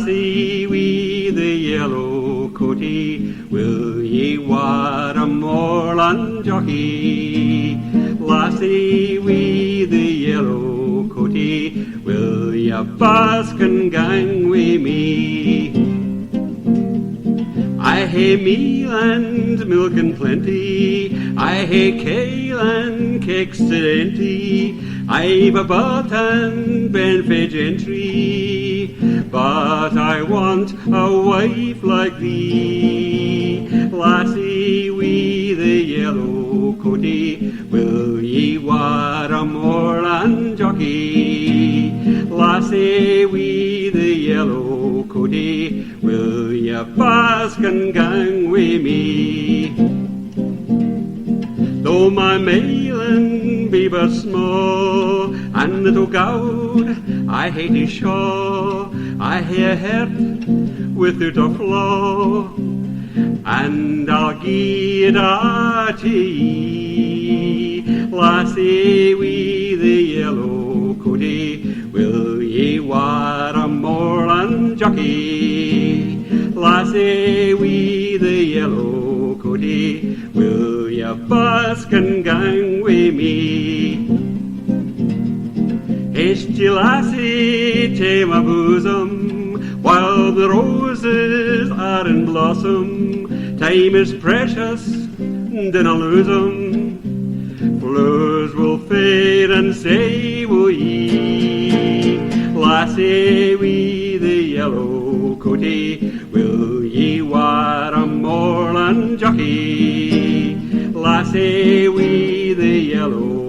Lassie wi' the yellow coatie, will ye war a moorland jockey? Lassie wi' the yellow coatie, will ye bask and gang wi' me? I hae meal and milk and plenty, I hae kale and cakes to dainty, I've a butt and benfit gentry, but I want a wife like thee. Lassie wi' the yellow coatie, will ye war a moorland jockey? Lassie wi' the yellow coatie, will ye bask and gang wi' me? Though my mailin be but small, and little gowd I hate his shaw, I hae a heart without a flaw, and I'll gie it a to ye. Lassie wi' the yellow coatie, will ye war a moorland jockey? Lassie wi' the yellow coatie, will ye bask and gang wi' me? Haste ye, lassie, tae my bosom, while the roses are in blossom. Time is precious, dinna lose 'em. Flowers will fade and say will ye. Lassie wi' the yellow coatie, will ye war a moorland jockey? Lassie wi' the yellow